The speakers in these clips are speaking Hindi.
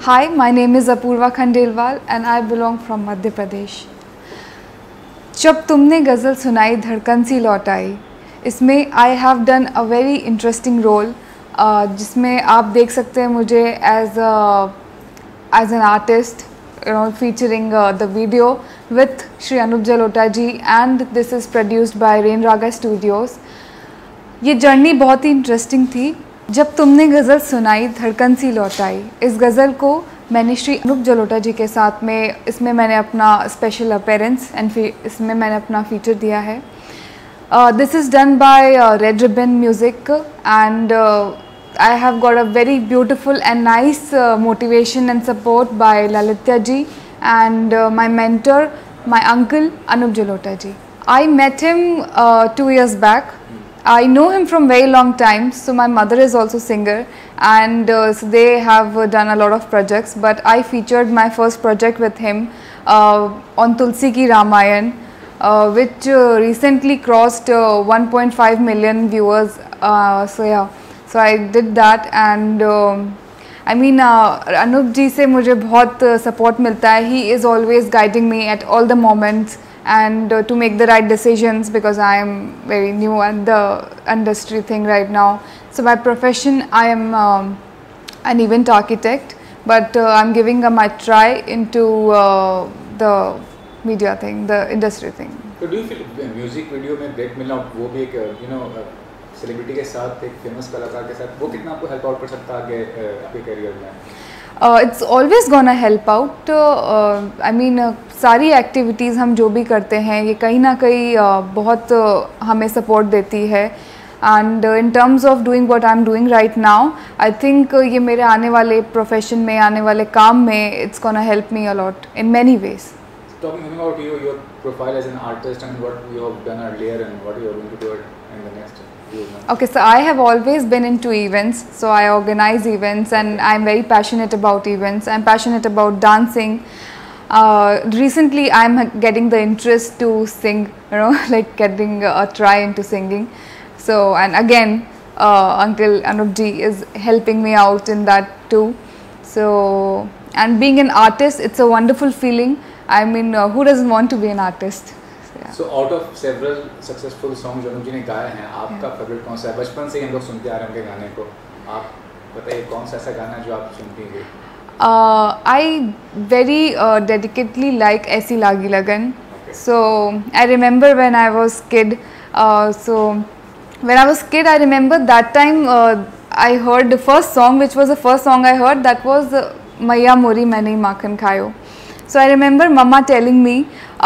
Hi, my name is Apurva Khandelwal and I belong from Madhya Pradesh. जब तुमने गज़ल सुनाई धड़कन सी लौट आई, इसमें I have done a very interesting role, जिसमें आप देख सकते हैं मुझे as an artist, featuring the video with Shri Anup Jalota ji, and this is produced by Rain Raga Studios. ये जर्नी बहुत ही इंटरेस्टिंग थी. जब तुमने गज़ल सुनाई धड़कन सी लौट आई, इस गज़ल को मैंने श्री अनूप जलोटा जी के साथ में, इसमें मैंने अपना स्पेशल अपीयरेंस एंड इसमें मैंने अपना फीचर दिया है. This is done by red Ribbon music and I have got a very beautiful and nice motivation and support by Lalitya ji and my mentor, my uncle Anup Jalota ji. I met him 2 years back. I know him from very long time. So my mother is also singer and so they have done a lot of projects. But I featured my first project with him on Tulsi Ki Ramayan, which recently crossed 1.5 million viewers. So I did that and I mean Anup ji से मुझे बहुत support मिलता है. He is always guiding me at all the moments and to make the right decisions, because I am very new at the industry thing right now. So by profession I am an event architect, but I'm giving my try into the media thing, the industry thing. So do you feel music video में break मिलना, वो भी एक सेलिब्रिटी के साथ, एक फेमस कलाकार के साथ, वो कितना आपको हेल्प आउट कर सकता है आगे आपके करियर में? It's always gonna help out. I mean सारी एक्टिविटीज़ हम जो भी करते हैं ये कहीं ना कहीं बहुत हमें सपोर्ट देती है. And in terms of doing what I am doing right now, I think ये मेरे आने वाले प्रोफेशन में, आने वाले काम में, it's gonna help me a lot in many ways. Talking about you, your profile as an artist and what you have done earlier and what you are going to do in the next year. Okay, so I have always been into events. So I organize events and I'm very passionate about events. I'm passionate about dancing. Recently I'm getting the interest to sing, like getting a try into singing. So, and again, Uncle Anup ji is helping me out in that too. So, and being an artist, it's a wonderful feeling. I mean, who doesn't want to be an artist? So out of several successful songs जो अनुप जी ने गाए हैं, आपका फेवरेट कौन सा है? बचपन से ही हम लोग सुनते आ रहे हैं उनके गाने को. आप बताइए कौन सा ऐसा गाना जो आप सुनती हैं? I very dedicatedly like ऐसी लागी लगन. So I remember when I was kid. When I was kid, I remember that time I heard the first song, which was the first song I heard. That was Maiya Mori Maine Makhan Khayo. So I remember Mama telling me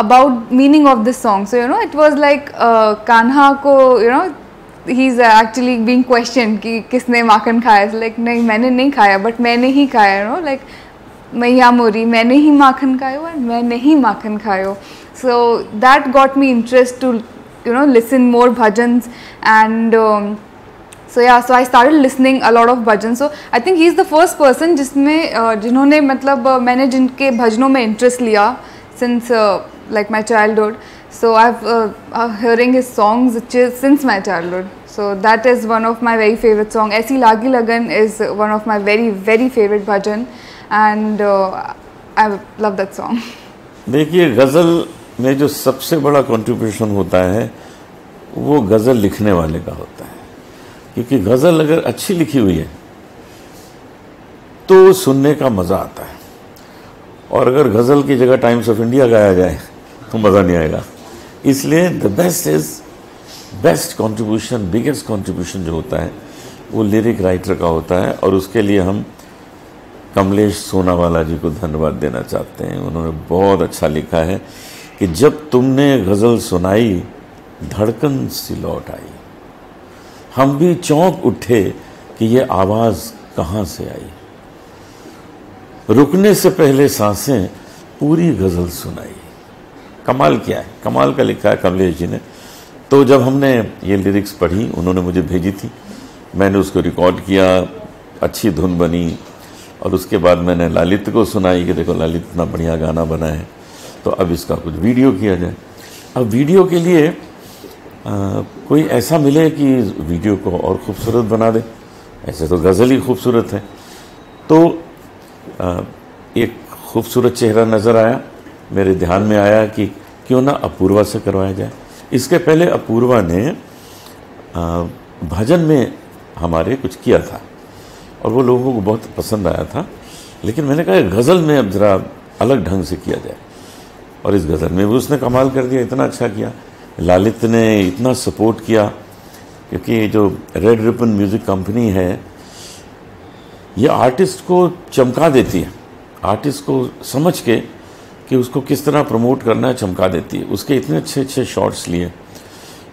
about meaning of this song. So it was like Kanha ko, he's actually being questioned कि किसने माखन खाया. It's like नहीं, मैंने नहीं खाया, but मैंने ही खाया. Like मैया मोरी मैंने ही माखन खायो और मैंने ही माखन खायो. So that got me interest to listen more bhajans and so I started listening a lot of bhajans. So I think he's the first person जिन्होंने मतलब मैंने जिनके भजनों में interest लिया since like my childhood. So I've hearing his songs since my childhood. So that is one of my very favorite song. ऐसी लागी लगन is one of my very very favorite bhajan and I love that song. देखिए, गज़ल में जो सबसे बड़ा कंट्रीब्यूशन होता है वो गज़ल लिखने वाले का होता है, क्योंकि गज़ल अगर अच्छी लिखी हुई है तो सुनने का मज़ा आता है, और अगर गज़ल की जगह टाइम्स ऑफ इंडिया गाया जाए तो मज़ा नहीं आएगा. इसलिए the best contribution, biggest contribution जो होता है वो लिरिक राइटर का होता है, और उसके लिए हम कमलेश सोनावाला जी को धन्यवाद देना चाहते हैं. उन्होंने बहुत अच्छा लिखा है कि जब तुमने गज़ल सुनाई धड़कन सी लौट आई, हम भी चौंक उठे कि ये आवाज़ कहाँ से आई, रुकने से पहले सांसें पूरी गज़ल सुनाई. कमाल क्या है, कमाल का लिखा है कमलेश जी ने. तो जब हमने ये लिरिक्स पढ़ी, उन्होंने मुझे भेजी थी, मैंने उसको रिकॉर्ड किया, अच्छी धुन बनी, और उसके बाद मैंने ललित को सुनाई कि देखो ललित इतना बढ़िया गाना बना है, तो अब इसका कुछ वीडियो किया जाए. अब वीडियो के लिए कोई ऐसा मिले कि वीडियो को और खूबसूरत बना दे. ऐसे तो गज़ल ही खूबसूरत है. तो एक खूबसूरत चेहरा नज़र आया, मेरे ध्यान में आया कि क्यों ना अपूर्वा से करवाया जाए। इसके पहले अपूर्वा ने भजन में हमारे कुछ किया था और वो लोगों को बहुत पसंद आया था, लेकिन मैंने कहा गज़ल में अब ज़रा अलग ढंग से किया जाए, और इस गज़ल में भी उसने कमाल कर दिया, इतना अच्छा किया। ललित ने इतना सपोर्ट किया, क्योंकि जो रेड रिबन म्यूज़िक कंपनी है ये आर्टिस्ट को चमका देती है, आर्टिस्ट को समझ के कि उसको किस तरह प्रमोट करना है चमका देती है। उसके इतने अच्छे अच्छे शॉट्स लिए,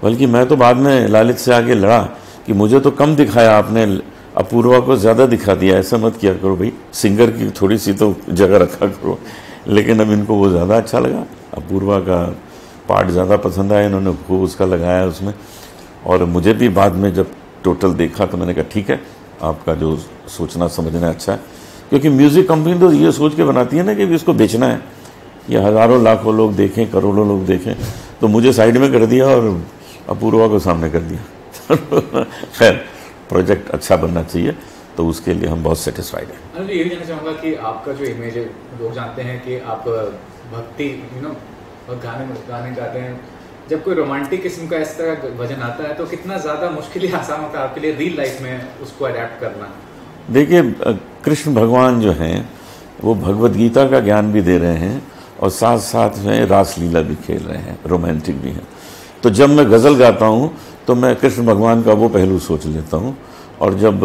बल्कि मैं तो बाद में ललित से आगे लड़ा कि मुझे तो कम दिखाया आपने, अपूर्वा को ज़्यादा दिखा दिया, ऐसा मत किया करो भाई, सिंगर की थोड़ी सी तो जगह रखा करो। लेकिन अब इनको वो ज़्यादा अच्छा लगा, अपूर्वा का पार्ट ज़्यादा पसंद आया, इन्होंने खूब उसका लगाया उसमें। और मुझे भी बाद में जब टोटल देखा तो मैंने कहा ठीक है, आपका जो सोचना समझना अच्छा है, क्योंकि म्यूज़िक कंपनी तो ये सोच के बनाती है ना कि इसको बेचना है, ये हज़ारों लाखों लोग देखें, करोड़ों लोग देखें, तो मुझे साइड में कर दिया और अपूर्वा को सामने कर दिया। खैर प्रोजेक्ट अच्छा बनना चाहिए, तो उसके लिए हम बहुत सेटिस्फाइड हैं। अनिल, ये भी जानना चाहूँगा कि आपका जो इमेज है, लोग जानते हैं कि आप भक्ति गाने गाते हैं, जब कोई रोमांटिक किस्म का इस तरह का भजन आता है तो कितना ज़्यादा मुश्किल या आसान होता है आपके लिए रियल लाइफ में उसको अडेप्ट करना? देखिए, कृष्ण भगवान जो हैं वो भगवत गीता का ज्ञान भी दे रहे हैं और साथ साथ में रासलीला भी खेल रहे हैं, रोमांटिक भी हैं। तो जब मैं गज़ल गाता हूँ तो मैं कृष्ण भगवान का वो पहलू सोच लेता हूँ, और जब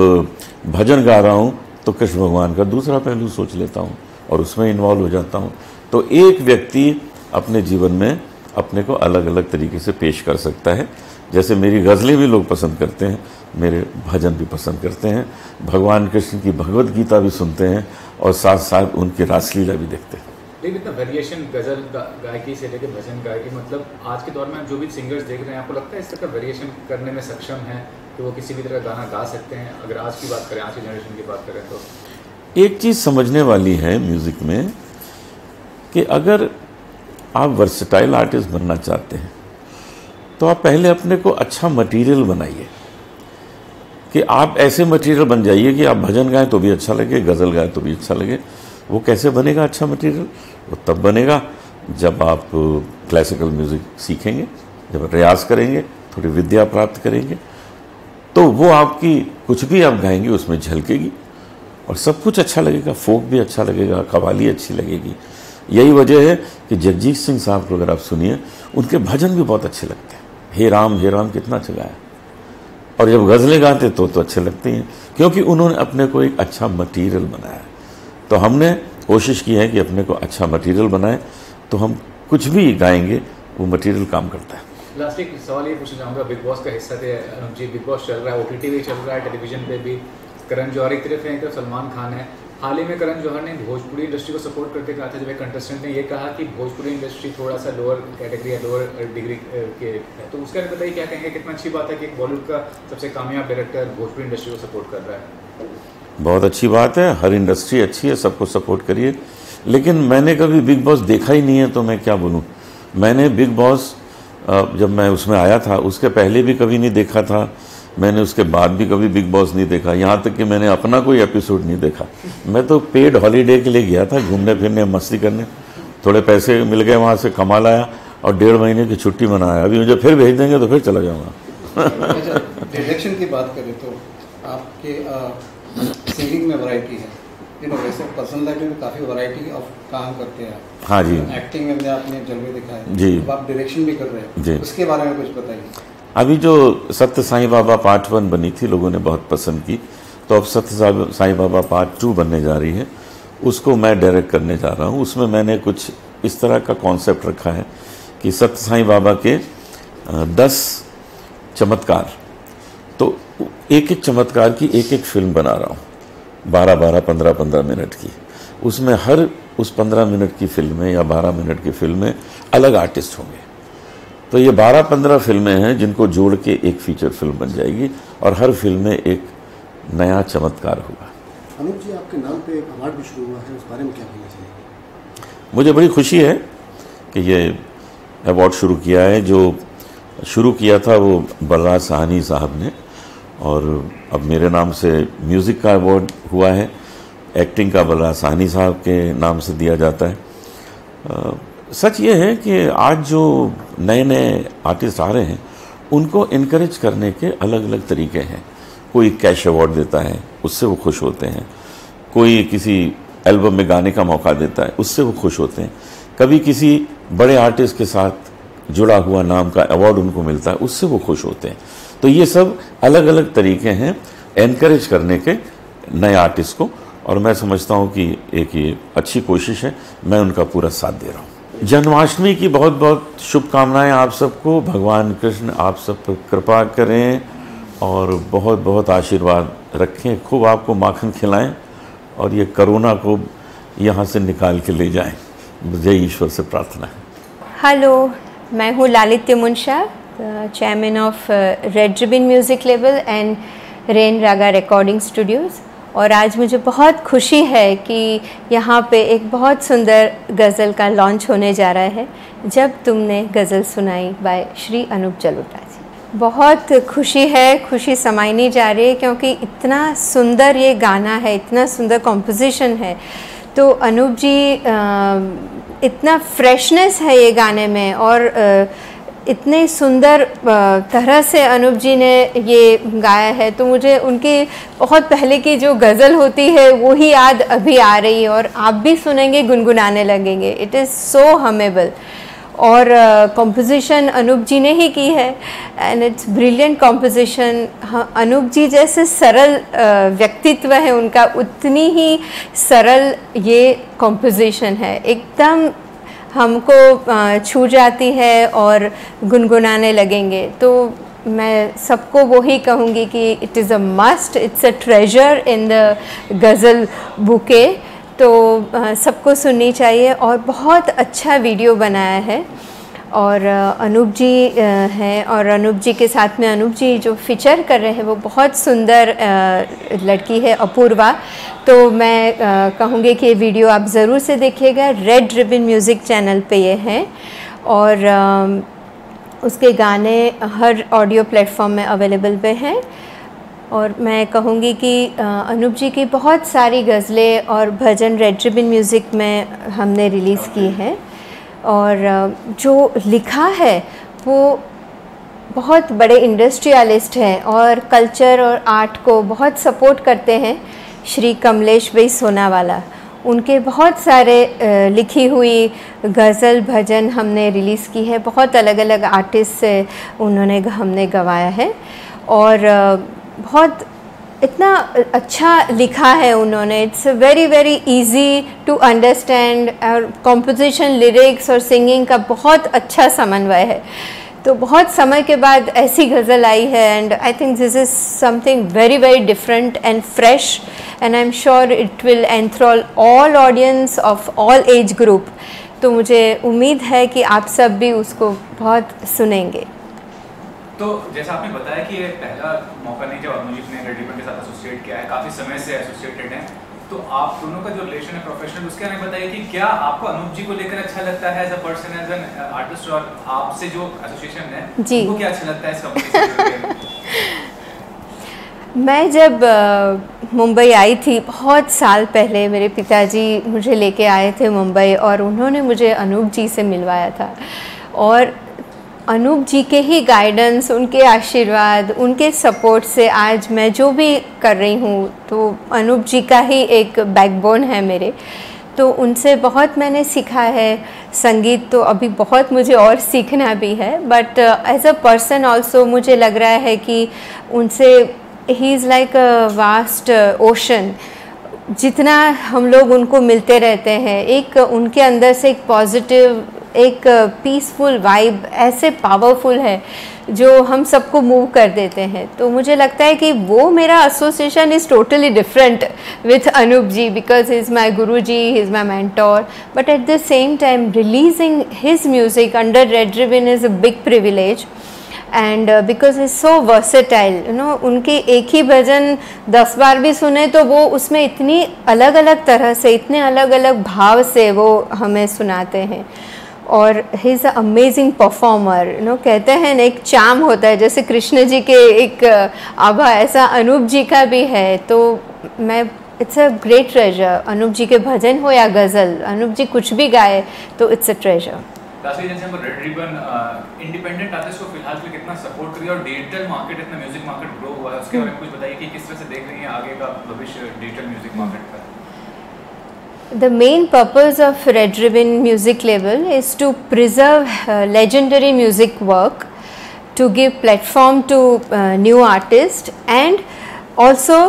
भजन गा रहा हूँ तो कृष्ण भगवान का दूसरा पहलू सोच लेता हूँ और उसमें इन्वॉल्व हो जाता हूँ। तो एक व्यक्ति अपने जीवन में अपने को अलग अलग तरीके से पेश कर सकता है। जैसे मेरी गज़लें भी लोग पसंद करते हैं, मेरे भजन भी पसंद करते हैं, भगवान कृष्ण की भगवत गीता भी सुनते हैं और साथ साथ उनकी रासलीला भी देखते हैं। लेकिन इतना वेरिएशन गज़ल गायकी से लेकर भजन गायकी, मतलब आज के दौर में जो भी सिंगर्स देख रहे हैं, आपको लगता है इस तरह का वेरिएशन करने में सक्षम है कि वो किसी भी तरह गाना गा सकते हैं? अगर आज की बात करें, आज की जनरेशन की बात करें, तो एक चीज़ समझने वाली है म्यूज़िक में कि अगर आप वर्सेटाइल आर्टिस्ट बनना चाहते हैं तो आप पहले अपने को अच्छा मटेरियल बनाइए, कि आप ऐसे मटेरियल बन जाइए कि आप भजन गाएं तो भी अच्छा लगे, गज़ल गाएं तो भी अच्छा लगे। वो कैसे बनेगा अच्छा मटेरियल? वो तब बनेगा जब आप क्लासिकल म्यूज़िक सीखेंगे, जब रियाज करेंगे, थोड़ी विद्या प्राप्त करेंगे, तो वो आपकी कुछ भी आप गाएंगे उसमें झलकेगी और सब कुछ अच्छा लगेगा, फोक भी अच्छा लगेगा, कव्वाली अच्छी लगेगी। यही वजह है कि जगजीत सिंह साहब को अगर आप सुनिए, उनके भजन भी बहुत अच्छे लगते हैं। हे राम कितना अच्छा गाया, और जब गज़लें गाते तो अच्छे लगते हैं, क्योंकि उन्होंने अपने को एक अच्छा मटेरियल बनाया। तो हमने कोशिश की है कि अपने को अच्छा मटेरियल बनाए, तो हम कुछ भी गाएंगे वो मटेरियल काम करता है। लास्ट एक सवाल ये पूछना चाहूँगा, बिग बॉस का हिस्सा थे अनुज जी, बिग बॉस चल रहा है, OTT भी चल रहा है, टेलीविजन पे भी। करण जौहर एक तरफ है, एक तरफ सलमान खान है। हाल ही में करण जौहर ने भोजपुरी इंडस्ट्री को सपोर्ट करके कहा था, जब एक कंटेस्टेंट ने ये कहा कि भोजपुरी इंडस्ट्री थोड़ा सा लोअर कैटेगरी है, लोअर डिग्री के है, तो उसका बताइए क्या कहेंगे? कितना अच्छी बात है कि बॉलीवुड का सबसे कामयाब डायरेक्टर भोजपुरी इंडस्ट्री को सपोर्ट कर रहा है? बहुत अच्छी बात है, हर इंडस्ट्री अच्छी है, सबको सपोर्ट करिए। लेकिन मैंने कभी बिग बॉस देखा ही नहीं है, तो मैं क्या बोलूँ। मैंने बिग बॉस जब मैं उसमें आया था उसके पहले भी कभी नहीं देखा था, मैंने उसके बाद भी कभी बिग बॉस नहीं देखा, यहाँ तक कि मैंने अपना कोई एपिसोड नहीं देखा। मैं तो पेड हॉलीडे के लिए गया था, घूमने फिरने, मस्ती करने, थोड़े पैसे मिल गए वहाँ से, कमा लाया और 1.5 महीने की छुट्टी मनाया। अभी मुझे फिर भेज देंगे तो फिर चला जाऊँगा। डायरेक्शन की बात करें तो आपके सिंगिंग में वैरायटी है, वैसे पर्सनल लाइफ में काफ़ी वैरायटी ऑफ काम करते हैं। हाँ जी। एक्टिंग में आपने जलवे दिखाया जी, तो आप डायरेक्शन भी कर रहे हैं जी, उसके बारे में कुछ बताइए। अभी जो सत्य साईं बाबा पार्ट 1 बनी थी, लोगों ने बहुत पसंद की, तो अब सत्य साईं बाबा पार्ट 2 बनने जा रही है, उसको मैं डायरेक्ट करने जा रहा हूँ। उसमें मैंने कुछ इस तरह का कॉन्सेप्ट रखा है कि सत्य साईं बाबा के 10 चमत्कार, तो एक एक चमत्कार की एक एक फिल्म बना रहा हूँ, 12-12, 15-15 मिनट की। उसमें हर उस 15 मिनट की फिल्म में या 12 मिनट की फिल्म में अलग आर्टिस्ट होंगे। तो ये 12-15 फिल्में हैं जिनको जोड़ के एक फीचर फिल्म बन जाएगी और हर फिल्म में एक नया चमत्कार होगा। अनुज जी, आपके नाम पे एक अवार्ड भी शुरू हुआ है, उस बारे में क्या कहना चाहिए? मुझे बड़ी खुशी है कि ये अवार्ड शुरू किया है। जो शुरू किया था वो बलराज साहनी साहब ने, और अब मेरे नाम से म्यूज़िक का अवार्ड हुआ है। एक्टिंग का बल्ला साहनी साहब के नाम से दिया जाता है। सच ये है कि आज जो नए नए आर्टिस्ट आ रहे हैं उनको इनकरेज करने के अलग अलग तरीके हैं। कोई कैश अवार्ड देता है, उससे वो खुश होते हैं। कोई किसी एल्बम में गाने का मौका देता है, उससे वो खुश होते हैं। कभी किसी बड़े आर्टिस्ट के साथ जुड़ा हुआ नाम का अवार्ड उनको मिलता है, उससे वो खुश होते हैं। तो ये सब अलग अलग तरीके हैं एनकरेज करने के नए आर्टिस्ट को, और मैं समझता हूँ कि एक ये अच्छी कोशिश है। मैं उनका पूरा साथ दे रहा हूँ। जन्माष्टमी की बहुत बहुत शुभकामनाएं आप सबको। भगवान कृष्ण आप सब पर कृपा करें और बहुत बहुत आशीर्वाद रखें। खूब आपको माखन खिलाएं और ये कोरोना को यहाँ से निकाल के ले जाएं। मुझे ईश्वर से प्रार्थना है। हेलो, मैं हूँ Lalitya Munshaw, chairman of Red Ribbon music label and Rain Raga recording studios. और आज मुझे बहुत खुशी है कि यहाँ पे एक बहुत सुंदर गज़ल का लॉन्च होने जा रहा है, जब तुमने गज़ल सुनाई बाय श्री अनूप जलोटा जी। बहुत खुशी है, खुशी समाई नहीं जा रही है, क्योंकि इतना सुंदर ये गाना है, इतना सुंदर कॉम्पोजिशन है। तो अनूप जी, इतना फ्रेशनेस है ये गाने में, और इतने सुंदर तरह से अनूप जी ने ये गाया है। तो मुझे उनकी बहुत पहले की जो गज़ल होती है वो ही याद अभी आ रही है, और आप भी सुनेंगे गुनगुनाने लगेंगे। It is so hummable. और कंपोजिशन अनूप जी ने ही की है and it's brilliant composition. Anoop ji जैसे सरल व्यक्तित्व है उनका, उतनी ही सरल ये कंपोजिशन है। एकदम हमको छू जाती है और गुनगुनाने लगेंगे। तो मैं सबको वही कहूँगी कि it is a must, it's a treasure in the ghazal bouquet. तो सबको सुननी चाहिए, और बहुत अच्छा वीडियो बनाया है। और अनूप जी हैं, और अनूप जी के साथ में अनूप जी जो फीचर कर रहे हैं वो बहुत सुंदर लड़की है, अपूर्वा। तो मैं कहूँगी कि ये वीडियो आप ज़रूर से देखिएगा। रेड रिबन म्यूज़िक चैनल पे ये है, और उसके गाने हर ऑडियो प्लेटफॉर्म में अवेलेबल पे हैं। और मैं कहूँगी कि अनूप जी की बहुत सारी गज़लें और भजन रेड रिबन म्यूज़िक में हमने रिलीज़ की हैं, और जो लिखा है वो बहुत बड़े इंडस्ट्रियलिस्ट हैं और कल्चर और आर्ट को बहुत सपोर्ट करते हैं। श्री कमलेश भाई सोनावाला, उनके बहुत सारे लिखी हुई गज़ल भजन हमने रिलीज़ की है। बहुत अलग अलग आर्टिस्ट से हमने गवाया है, और बहुत इतना अच्छा लिखा है उन्होंने। It's very very easy to understand, और कॉम्पोजिशन, लिरिक्स और सिंगिंग का बहुत अच्छा समन्वय है। तो बहुत समय के बाद ऐसी गज़ल आई है, and I think this is something very very different and fresh, and I am sure it will enthrall all audience of all age group. तो मुझे उम्मीद है कि आप सब भी उसको बहुत सुनेंगे। तो जैसा आपने बताया कि ये पहला मौका नहीं जब अनुजीत ने रेड रिबन के साथ एसोसिएट किया है, काफ़ी समय से एसोसिएटेड हैं। तो आप दोनों का जो रिलेशन है प्रोफेशनल, उसके बारे में बताइए कि क्या आपको अनूप जी को लेकर अच्छा लगता है as a person, as an artist, और आपसे जो एसोसिएशन है उनको क्या अच्छा लगता है इस कंपनी से? मैं जब मुंबई आई थी बहुत साल पहले, मेरे पिताजी मुझे लेके आए थे मुंबई, और उन्होंने मुझे अनूप जी से मिलवाया था। और अनूप जी के ही गाइडेंस, उनके आशीर्वाद, उनके सपोर्ट से आज मैं जो भी कर रही हूँ, तो अनूप जी का ही एक बैकबोन है मेरे। तो उनसे बहुत मैंने सीखा है। संगीत तो अभी बहुत मुझे और सीखना भी है, but as a person also मुझे लग रहा है कि उनसे ही is like a vast ocean. जितना हम लोग उनको मिलते रहते हैं, एक उनके अंदर से एक पॉजिटिव, एक पीसफुल वाइब ऐसे पावरफुल है जो हम सबको मूव कर देते हैं। तो मुझे लगता है कि वो मेरा association is totally different with Anoop ji, because he is my guru ji, he is my mentor, but at the same time releasing his music under Red Ribbon is a big privilege. And because is so versatile, you know, उनके एक ही भजन 10 बार भी सुने तो वो उसमें इतनी अलग अलग तरह से, इतने अलग अलग भाव से वो हमें सुनाते हैं। और he is a amazing performer, you know, कहते हैं ना एक चार्म होता है, जैसे कृष्ण जी के एक आभा, ऐसा अनूप जी का भी है। तो मैं it's a great treasure. Anoop ji के भजन हो या गज़ल, अनूप जी कुछ भी गाए तो इट्स अ ट्रेजर। लास्टली जैसे हम रेड रिबन इंडिपेंडेंट आर्टिस्ट को फिलहाल के लिए कितना सपोर्ट करिए और डिजिटल मार्केट इतना म्यूजिक मार्केट ग्रो हुआ है उसके बारे में कुछ बताइए कि किस तरह से देख रही हैं आगे का भविष्य डिजिटल म्यूजिक मार्केट का? The main purpose of Red Ribbon Music Label is to preserve legendary music work, to give platform to new artists and also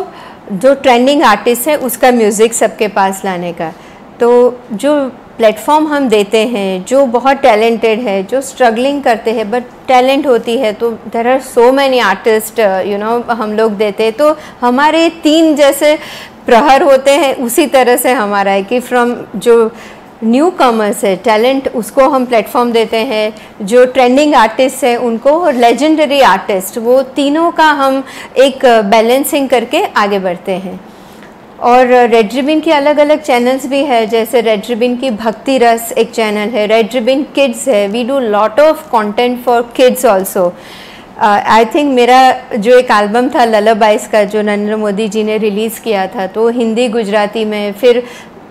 जो ट्रेंडिंग आर्टिस्ट है उसका म्यूज़िक सबके पास लाने का। तो जो प्लेटफॉर्म हम देते हैं, जो बहुत टैलेंटेड है, जो स्ट्रगलिंग करते हैं बट टैलेंट होती है, तो there are so many artist you know हम लोग देते हैं। तो हमारे 3 जैसे प्रहर होते हैं उसी तरह से हमारा है कि फ्रॉम जो न्यू कमर्स है टैलेंट उसको हम प्लेटफॉर्म देते हैं, जो ट्रेंडिंग आर्टिस्ट है उनको, और लेजेंडरी आर्टिस्ट, वो तीनों का हम एक बैलेंसिंग करके आगे बढ़ते हैं। और रेड रिबन की अलग अलग चैनल्स भी है, जैसे रेड रिबन की भक्ति रस एक चैनल है, रेड रिबन किड्स है, we do lot of content for kids also. I think मेरा जो एक एल्बम था ललाबाइस का जो नरेंद्र मोदी जी ने रिलीज़ किया था, तो हिंदी गुजराती में, फिर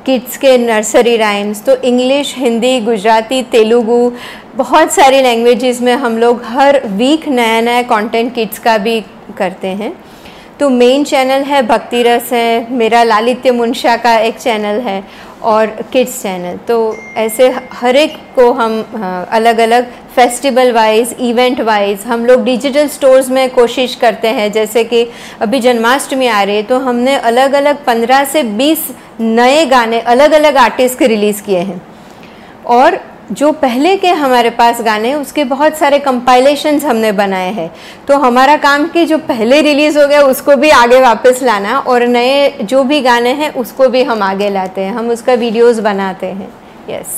किड्स के नर्सरी राइम्स, तो इंग्लिश, हिंदी, गुजराती, तेलुगु, बहुत सारी लैंग्वेजेस में हम लोग हर वीक नया नया कंटेंट किड्स का भी करते हैं। तो मेन चैनल है भक्ति रस है, मेरा लालित्य मुंशा का एक चैनल है और किड्स चैनल। तो ऐसे हर एक को हम अलग अलग फेस्टिवल वाइज, इवेंट वाइज हम लोग डिजिटल स्टोर्स में कोशिश करते हैं। जैसे कि अभी जन्माष्टमी आ रही है तो हमने अलग अलग 15 से 20 नए गाने अलग अलग आर्टिस्ट के रिलीज़ किए हैं, और जो पहले के हमारे पास गाने हैं उसके बहुत सारे कंपाइलेशंस हमने बनाए हैं। तो हमारा काम कि जो पहले रिलीज़ हो गया उसको भी आगे वापस लाना, और नए जो भी गाने हैं उसको भी हम आगे लाते हैं, हम उसका वीडियोस बनाते हैं। यस।